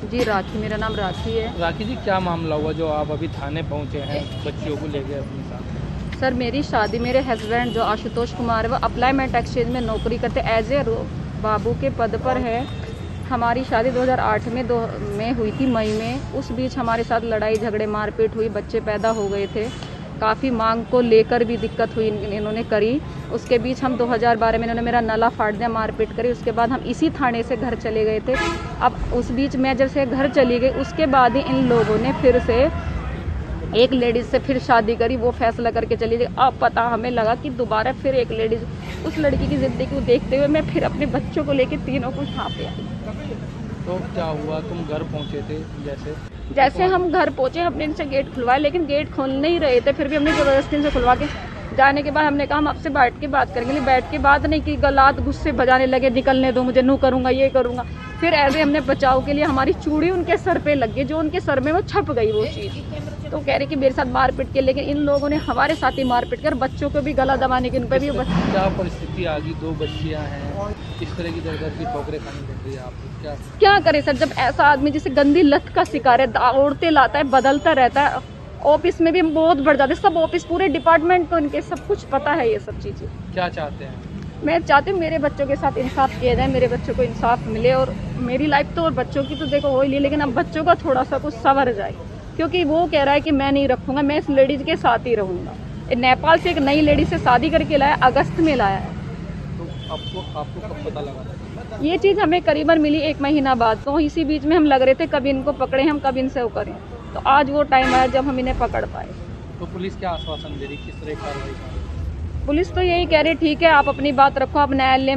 जी राखी, मेरा नाम राखी है। राखी जी, क्या मामला हुआ जो आप अभी थाने पहुंचे हैं बच्चियों को लेकर अपने साथ? सर मेरी शादी, मेरे हस्बैंड जो आशुतोष कुमार है वो अप्लाइमेंट एक्सचेंज में नौकरी करते एज ए बाबू के पद पर है। हमारी शादी 2008 में हुई थी, मई में। उस बीच हमारे साथ लड़ाई झगड़े मारपीट हुई, बच्चे पैदा हो गए थे। काफ़ी मांग को लेकर भी दिक्कत हुई इन्होंने करी। उसके बीच हम 2012 में इन्होंने मेरा नला फाड़ दिया, मारपीट करी। उसके बाद हम इसी थाने से घर चले गए थे। अब उस बीच मैं जब से घर चली गई उसके बाद ही इन लोगों ने फिर से एक लेडीज़ से फिर शादी करी, वो फैसला करके चली गई। अब पता हमें लगा कि दोबारा फिर एक लेडीज़, उस लड़की की ज़िंदगी को देखते हुए मैं फिर अपने बच्चों को लेकर तीनों को यहाँ पे आई। तो क्या हुआ, तुम घर पहुंचे थे जैसे हम घर पहुंचे, हमने इनसे गेट खुलवाया, लेकिन गेट खोल नहीं रहे थे। फिर भी हमने ज़बरदस्ती से खुलवा के जाने के बाद हमने कहा हम आपसे बैठ के बात करेंगे। बैठ के बात नहीं की, गलात गुस्से बजाने लगे, निकलने दो मुझे, नू करूँगा, ये करूँगा। फिर ऐसे हमने बचाव के लिए हमारी चूड़ी उनके सर पे लग गई, जो उनके सर में वो छप गई वो चीज़। तो कह रहे कि मेरे साथ मारपीट के, लेकिन इन लोगों ने हमारे साथ ही मारपीट कर बच्चों को भी गला दबाने की, उन पर भी क्या परिस्थिति आ गई? 2 बच्चियां हैं, इस तरह की दर की ठोकरें खानी पड़ रही है आपको, क्या करे सर? जब ऐसा आदमी जिसे गंदी लत का शिकार है, दौड़ते लाता है, बदलता रहता है। ऑफिस में भी हम बहुत बढ़ जाते हैं, सब ऑफिस पूरे डिपार्टमेंट को इनके सब कुछ पता है ये सब चीज़ें। क्या चाहते हैं? मैं चाहती हूँ मेरे बच्चों के साथ इंसाफ किया जाए, मेरे बच्चों को इंसाफ मिले। और मेरी लाइफ तो और बच्चों की तो देखो हो ही ली, लेकिन अब बच्चों का थोड़ा सा कुछ संवर जाए, क्योंकि वो कह रहा है कि मैं नहीं रखूँगा, मैं इस लेडीज़ के साथ ही रहूँगा। नेपाल से एक नई लेडी से शादी करके लाया, अगस्त में लाया है। तो आपको कब पता लगा? ये चीज़ हमें करीबन मिली 1 महीना बाद। तो इसी बीच में हम लग रहे थे कब इनको पकड़े हम, कब इनसे वो करें। तो आज वो टाइम आया जब हम इन्हें पकड़ पाए। तो पुलिस क्या आश्वासन दे रही, किस तरह कार्रवाई कर रही? पुलिस तो यही कह रही ठीक है, आप अपनी बात रखो, आप न्यायालय